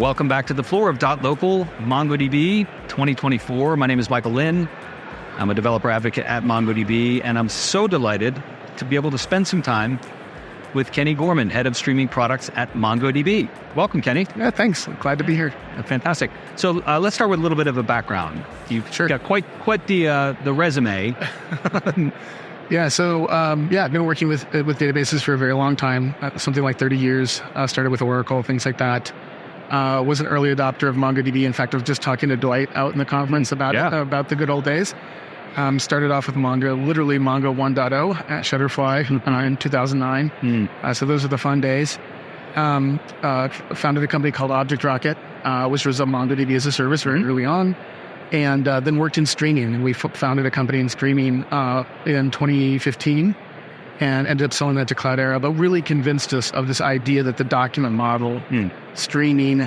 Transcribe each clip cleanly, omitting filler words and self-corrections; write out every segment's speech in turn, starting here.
welcome back to the floor of .local MongoDB 2024. My name is Michael Lynn. I'm a developer advocate at MongoDB, and I'm so delighted to be able to spend some time with Kenny Gorman, head of streaming products at MongoDB. Welcome, Kenny. Yeah, thanks. Glad to be here. Fantastic. So let's start with a little bit of a background. You've got quite the resume. I've been working with databases for a very long time, something like 30 years. Started with Oracle, things like that. Was an early adopter of MongoDB. In fact, I was just talking to Dwight out in the conference about the good old days. Started off with literally Mongo 1.0 at Shutterfly in 2009. So those are the fun days. Founded a company called Object Rocket, which was a MongoDB as a service very early on. And then worked in streaming. And we founded a company in streaming in 2015 and ended up selling that to Cloudera, but really convinced us of this idea that the document model, streaming,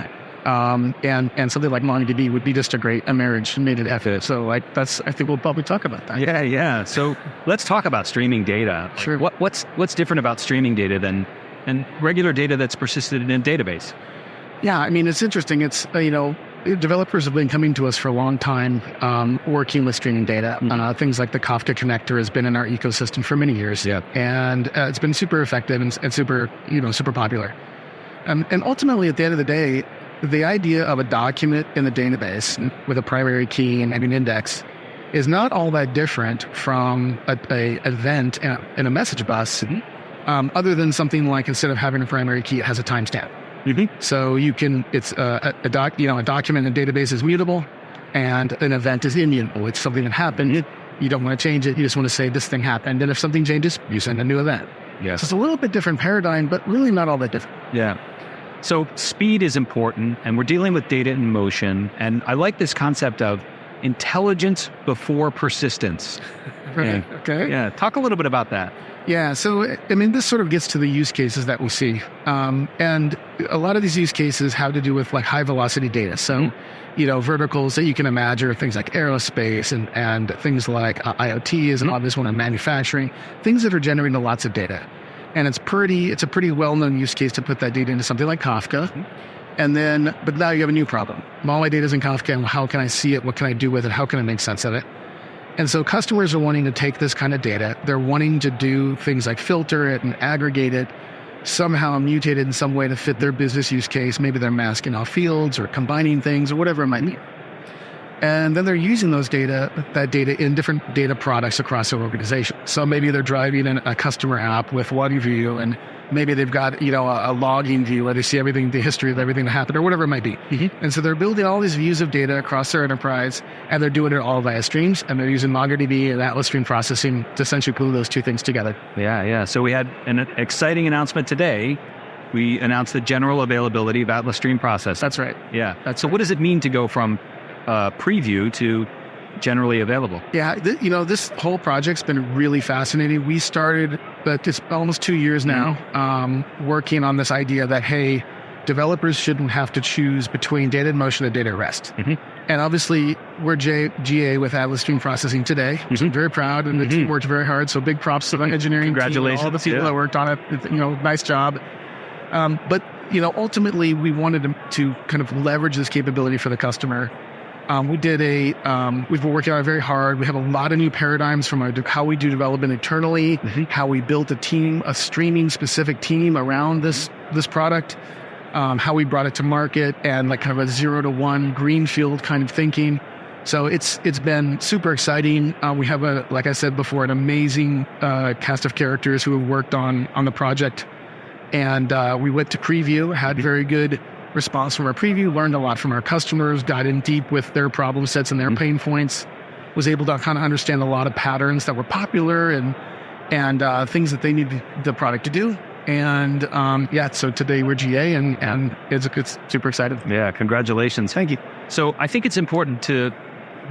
and something like MongoDB would be just a marriage made it effort. So I think we'll probably talk about that. Yeah. So let's talk about streaming data. Sure. What's different about streaming data than regular data that's persisted in a database? Yeah, I mean, it's interesting. It's, developers have been coming to us for a long time, working with streaming data. Things like the Kafka connector has been in our ecosystem for many years. Yeah. And it's been super effective and super popular. And ultimately, at the end of the day, the idea of a document in the database with a primary key and an index is not all that different from an event in a message bus, other than something like instead of having a primary key, it has a timestamp. So a document in a database is mutable, and an event is immutable. It's something that happened. You don't want to change it. You just want to say this thing happened. And if something changes, you send a new event. Yes. So it's a little bit different paradigm, but really not all that different. Yeah. So speed is important, and we're dealing with data in motion. And I like this concept of intelligence before persistence. Right. Okay. Yeah. Talk a little bit about that. Yeah, so, I mean, this sort of gets to the use cases that we see. And a lot of these use cases have to do with like high velocity data. So, verticals that you can imagine are things like aerospace and things like IoT is an obvious one, and manufacturing, things that are generating lots of data. And it's a pretty well-known use case to put that data into something like Kafka. But now you have a new problem. All my data's in Kafka, and how can I see it? What can I do with it? How can I make sense of it? And so customers are wanting to take this kind of data. They're wanting to do things like filter it and aggregate it, somehow mutate it in some way to fit their business use case. Maybe they're masking off fields or combining things or whatever it might be. And then they're using that data in different data products across their organization. So maybe they're driving a customer app with one view, and maybe they've got a logging view where they see everything, the history of everything that happened, or whatever it might be. And so they're building all these views of data across their enterprise, and they're doing it all via streams, and they're using MongoDB and Atlas Stream Processing to essentially glue those two things together. Yeah. So we had an exciting announcement today. We announced the general availability of Atlas Stream Processing. That's right. Yeah. So what does it mean to go from preview to generally available? Yeah, this whole project's been really fascinating. We started, it's almost 2 years now, working on this idea that, hey, developers shouldn't have to choose between data in motion and data at rest. And obviously, we're GA with Atlas Stream Processing today, which I'm very proud, and the team worked very hard, so big props to the engineering Congratulations. team, all the people that worked on it, nice job. But ultimately, we wanted to kind of leverage this capability for the customer. We've been working on it very hard. We have a lot of new paradigms from how we do development internally, how we built a streaming specific team around this product, how we brought it to market, and like kind of a 0 to 1 greenfield kind of thinking. So it's been super exciting. We have like I said before, an amazing cast of characters who have worked on the project. And we went to preview, had very good response from our preview, learned a lot from our customers, got in deep with their problem sets and their pain points, was able to kind of understand a lot of patterns that were popular and things that they needed the product to do. And so today we're GA and it's super excited. Yeah, congratulations. Thank you. So I think it's important to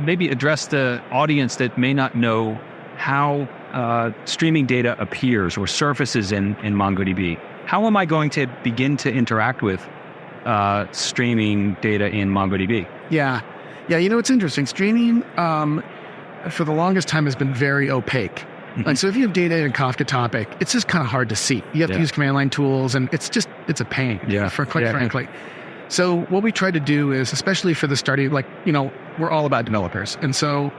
maybe address the audience that may not know how streaming data appears or surfaces in MongoDB. How am I going to begin to interact with streaming data in MongoDB? Yeah, it's interesting. Streaming for the longest time has been very opaque. Like, so if you have data in a Kafka topic, it's just kind of hard to see. You have to use command line tools, and it's a pain, quite frankly. So what we try to do is, especially for the starting, we're all about developers. And so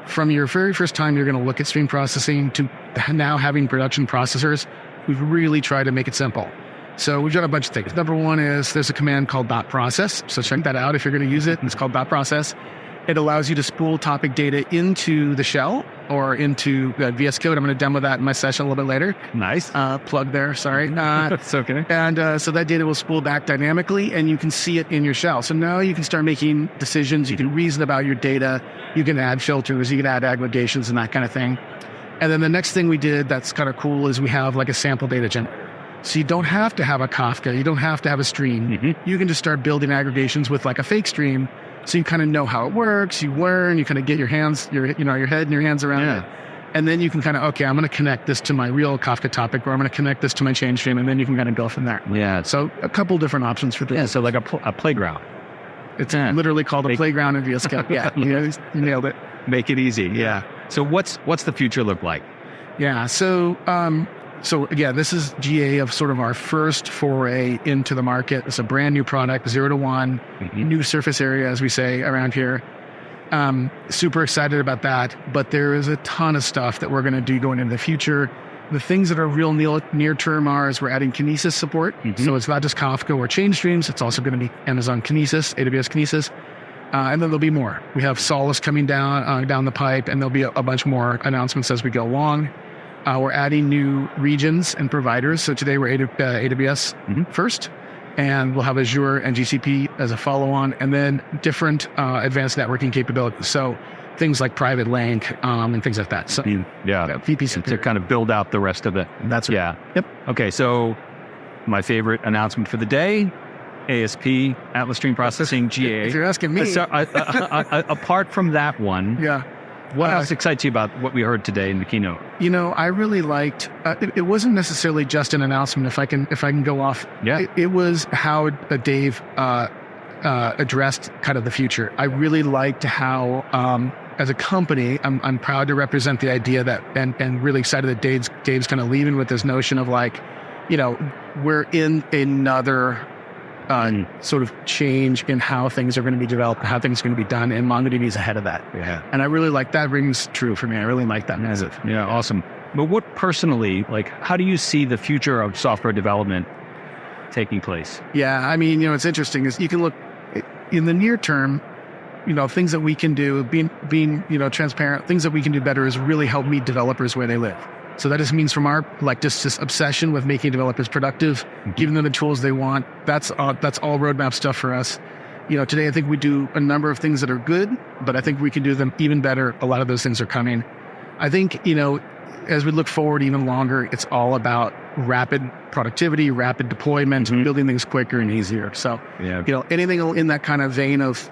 from your very first time you're going to look at stream processing to now having production processors, we've really tried to make it simple. So we've done a bunch of things. Number one is there's a command called .process. So check that out if you're going to use it. And it's called .process. It allows you to spool topic data into the shell or into VS Code. I'm going to demo that in my session a little bit later. Nice. Plug there, sorry. That's okay. And so that data will spool back dynamically and you can see it in your shell. So now you can start making decisions. You can reason about your data. You can add filters. You can add aggregations and that kind of thing. And then the next thing we did that's kind of cool is we have like a sample data generator. So you don't have to have a Kafka. You don't have to have a stream. You can just start building aggregations with like a fake stream. So you kind of know how it works. You learn. You kind of get your head and your hands around it. And then you can kind of, okay, I'm going to connect this to my real Kafka topic, or I'm going to connect this to my change stream, and then you can kind of go from there. Yeah. So a couple different options for this. Yeah. So like a playground. It's literally called a playground in VS Code. Yeah. You nailed it. Make it easy. Yeah. So what's the future look like? Yeah. So again, this is GA of sort of our first foray into the market. It's a brand new product, 0 to 1, new surface area, as we say around here. Super excited about that. But there is a ton of stuff that we're going to do going into the future. The things that are real near term is we're adding Kinesis support. So it's not just Kafka or change streams. It's also going to be Amazon Kinesis, AWS Kinesis. And then there'll be more. We have Solus coming down the pipe, and there'll be a bunch more announcements as we go along. We're adding new regions and providers. So today we're AWS first, and we'll have Azure and GCP as a follow-on, and then different advanced networking capabilities. So things like private link and things like that. So VPC to kind of build out the rest of it. That's right. Yeah. Yep. Okay. So my favorite announcement for the day, ASP, Atlas Stream Processing, GA. If you're asking me. So, apart from that one, what else excites you about what we heard today in the keynote? I really liked. It wasn't necessarily just an announcement. If I can go off. Yeah. It was how Dave addressed kind of the future. I really liked how, as a company, I'm proud to represent the idea that, and really excited that Dave's kind of leaving with this notion of like, we're in another sort of change in how things are going to be developed, how things are going to be done, and MongoDB is ahead of that. Yeah. And I really like that rings true for me. I really like that message. Yeah, awesome. But what personally, how do you see the future of software development taking place? Yeah, I mean, it's interesting is you can look in the near term, things that we can do, being transparent, things that we can do better is really help meet developers where they live. So that just means from our just this obsession with making developers productive, giving them the tools they want. That's all roadmap stuff for us. Today I think we do a number of things that are good, but I think we can do them even better. A lot of those things are coming. I think as we look forward even longer, it's all about rapid productivity, rapid deployment, building things quicker and easier. So anything in that kind of vein of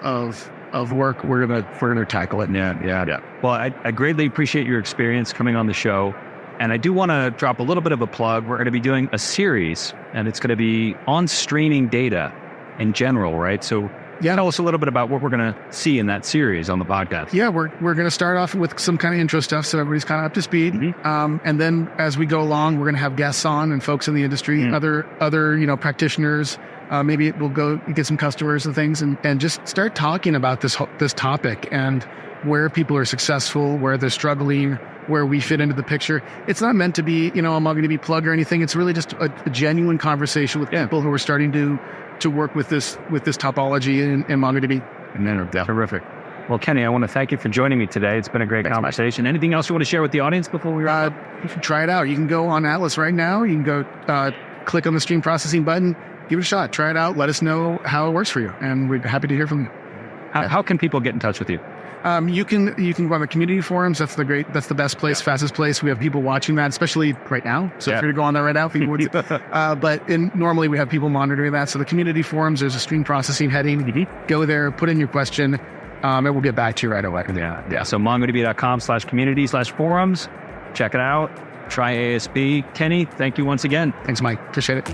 work, we're gonna tackle it. Yeah. Well, I greatly appreciate your experience coming on the show. And I do want to drop a little bit of a plug. We're going to be doing a series, and it's going to be on streaming data in general, right? So tell us a little bit about what we're going to see in that series on the podcast. Yeah, we're going to start off with some kind of intro stuff so everybody's kind of up to speed. And then as we go along, we're going to have guests on and folks in the industry, other practitioners. Maybe we'll go get some customers and things and just start talking about this topic and where people are successful, where they're struggling, where we fit into the picture. It's not meant to be, a MongoDB plug or anything. It's really just a genuine conversation with people who are starting to work with this topology in MongoDB. And then terrific. Well, Kenny, I want to thank you for joining me today. It's been a great conversation. Anything else you want to share with the audience before we wrap up? You can try it out. You can go on Atlas right now. You can go click on the stream processing button, give it a shot, try it out, let us know how it works for you. And we're happy to hear from you. How can people get in touch with you? You can go on the community forums. That's the best place, fastest place. We have people watching that, especially right now. So if you're to go on there right now, people would. But normally we have people monitoring that. So the community forums, there's a stream processing heading. Go there, put in your question, and we'll get back to you right away. Yeah. So mongodb.com/community/forums. Check it out. Try ASP. Kenny, thank you once again. Thanks, Mike. Appreciate it.